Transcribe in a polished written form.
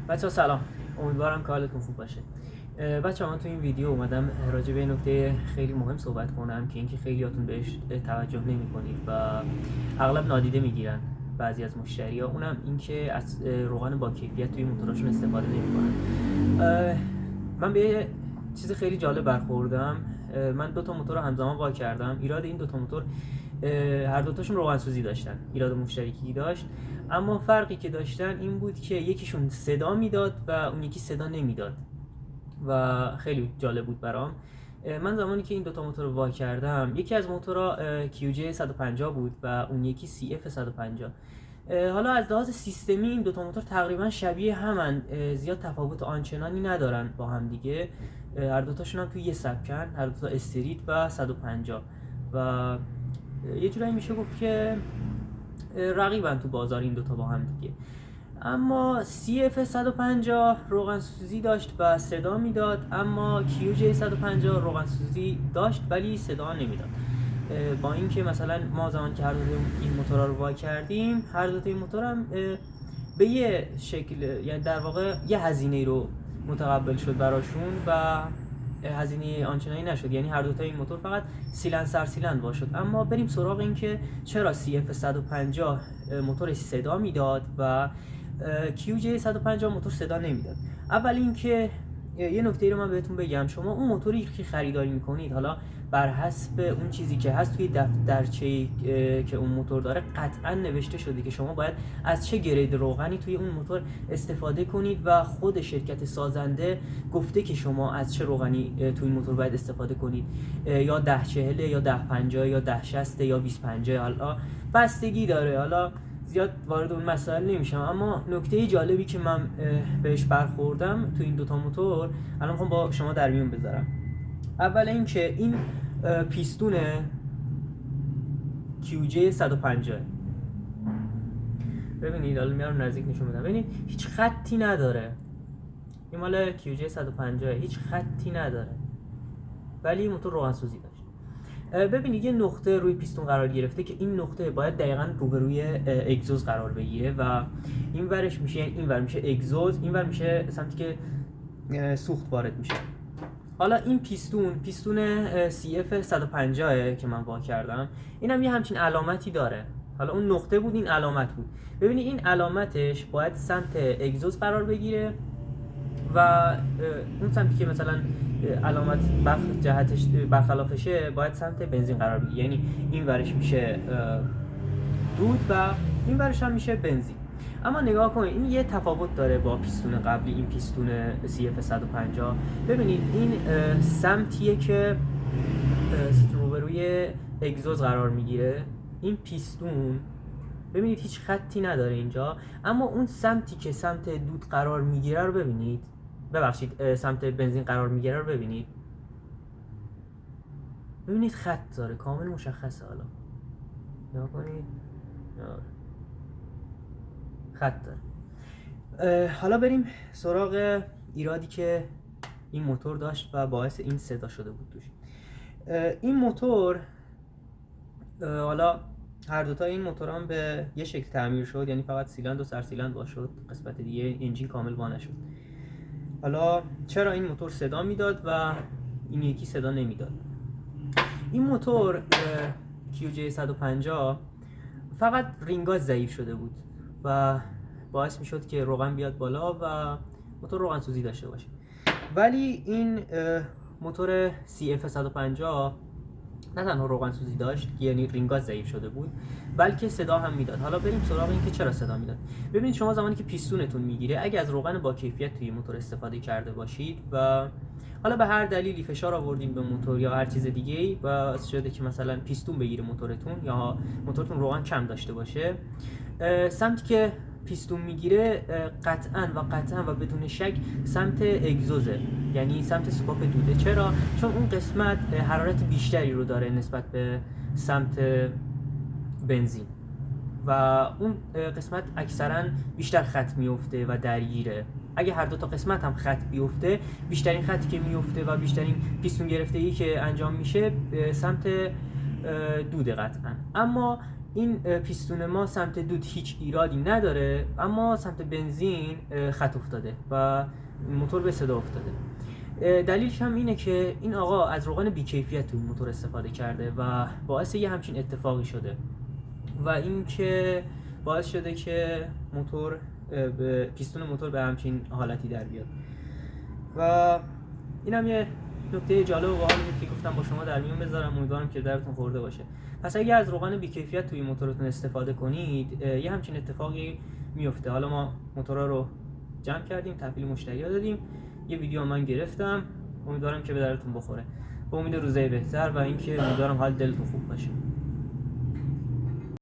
بچه‌ها سلام، امیدوارم که حالتون خوب باشه. بچه‌ها من تو این ویدیو اومدم راجع به نکته خیلی مهم صحبت کنم که اینکه خیلیاتون بهش توجه نمی‌کنید و اغلب نادیده میگیرن بعضی از مشتری‌ها، اونم اینکه از روغن با کیفیت توی موتوراشون استفاده نمی‌کنن. من به یه چیز خیلی جالب برخوردم. من دو تا موتور رو همزمان وا کردم. ایراد این دو تا موتور هر دوتاشون روغن سوزی داشتن، ایراد مشترکی داشت، اما فرقی که داشتن این بود که یکیشون صدا میداد و اون یکی صدا نمیداد و خیلی جالب بود برام. من زمانی که این دوتا موتور رو وا کردم، یکی از موتورها QJ 150 بود و اون یکی CF 150. حالا از لحاظ سیستمی این دوتا موتور تقریبا شبیه همن، زیاد تفاوت آنچنانی ندارن با هم دیگه. هر دوتاشون هم توی یه سبکن، هر دوتا استریت و 150 و یه جورایی میشه گفت که رقیبن تو بازار این دوتا با هم دیگه. اما CF 150 روغن سوزی داشت و صدا میداد، اما QJ 150 روغن سوزی داشت ولی صدا نمیداد. با اینکه مثلا ما زمان که هر دو این موتورها رو وا کردیم، هر دو این موتور هم به یه شکل، یعنی در واقع یه هزینه رو متقبل شد براشون و هزینه آنچنانی نشد، یعنی هر دوتا این موتور فقط سیلند وا شد. اما بریم سراغ این که چرا CF 150 موتور صدا میداد و QJ 150 موتور صدا نمیداد. اول اینکه یه نکته رو من بهتون بگم، شما اون موتوری که خریداری میکنید، حالا بر حسب اون چیزی که هست توی دفترچه‌ای که اون موتور داره قطعا نوشته شده که شما باید از چه گرید روغنی توی اون موتور استفاده کنید و خود شرکت سازنده گفته که شما از چه روغنی توی این موتور باید استفاده کنید، یا 1040 یا 1050 یا 1060 یا 2050. حالا بستگی داره، حالا زیاد وارد اون مسائل نمیشم. اما نکته جالبی که من بهش برخوردم تو این دوتا موتور الان میخوام با شما در میون بذارم. اول اینکه این پیستون QJ 150، ببینید الان میارم نزدیک نشون بدم، ببینید هیچ خطی نداره. این مال QJ 150 هیچ خطی نداره ولی موتور روغن سوزی داشت. ببینید یه نقطه روی پیستون قرار گرفته که این نقطه باید دقیقاً روبروی اگزوز قرار بگیره و این ورش میشه، این ور میشه اگزوز، این ور میشه سمتی که سوخت وارد میشه. حالا این پیستون CF 150 که من وا کردم، اینم یه همچین علامتی داره. حالا اون نقطه بود، این علامت بود. ببینید این علامتش باید سمت اگزوز قرار بگیره و اون سمتی که مثلا علامت جهتش برخلافشه باید سمت بنزین قرار بگیره، یعنی این ورش میشه دود و این ورش هم میشه بنزین. اما نگاه کنید این یه تفاوت داره با پیستون قبلی، این پیستون CF 150. ببینید این سمتیه که روبروی اگزوز قرار میگیره. این پیستون ببینید هیچ خطی نداره اینجا، اما اون سمتی که سمت دود قرار میگیره رو ببینید، ببخشید سمت بنزین قرار میگیره رو ببینید، ببینید خط داره، کامل مشخصه. حالا نگاه کنید خط داره. حالا بریم سراغ ایرادی که این موتور داشت و باعث این صدا شده بود توش. این موتور، حالا هر دوتا این موتوران به یه شکل تعمیر شد، یعنی فقط سیلند و سرسیلند وا شد، قسمت دیگه انجین کامل وا نشد. حالا چرا این موتور صدا میداد و این یکی صدا نمیداد؟ این موتور QJ 150 فقط رینگاش ضعیف شده بود و باعث میشد که روغن بیاد بالا و موتور روغن سوزی داشته باشه. ولی این موتور CF 150 نه تنها روغن سوزی داشت، یعنی رینگاش ضعیف شده بود، بلکه صدا هم میداد. حالا بریم سراغ این که چرا صدا میداد. ببینید شما زمانی که پیستونتون میگیره، اگه از روغن با کیفیت توی موتور استفاده کرده باشید و حالا به هر دلیلی فشار آوردین به موتور یا هر چیز دیگه‌ای و شده که مثلا پیستون بگیره موتورتون یا موتورتون روغن کم داشته باشه، سمتی که پیستون میگیره قطعاً و بدون شک سمت اگزوزه، یعنی سمت سوپاپ دوده. چرا؟ چون اون قسمت حرارت بیشتری رو داره نسبت به سمت بنزین و اون قسمت اکثرا بیشتر خط میفته و درگیره. اگه هر دو تا قسمت هم خط بیفته، بیشترین خطی که میفته و بیشترین پیستون گرفتگی که انجام میشه سمت دوده قطعا. اما این پیستون ما سمت دود هیچ ایرادی نداره، اما سمت بنزین خط افتاده و موتور به صدا افتاده. دلیلش هم اینه که این آقا از روغن بی‌کیفیت تو موتور استفاده کرده و باعث یه همچین اتفاقی شده و این که باعث شده که موتور پیستون موتور به همچین حالتی در بیاد. و اینم یه نکته جالب و باحالی که گفتم با شما در میون بذارم، امیدوارم که درتون خورده باشه. پس اگه از روغن بی‌کیفیت توی موتورتون استفاده کنید یه همچین اتفاقی میفته. حالا ما موتورا رو جمع کردیم، تحویل مشتری‌ها دادیم، یه ویدیو من گرفتم، امیدوارم که به درتون بخوره. با امید روزای بهتر و اینکه امیدوارم حال دلتون خوب باشه.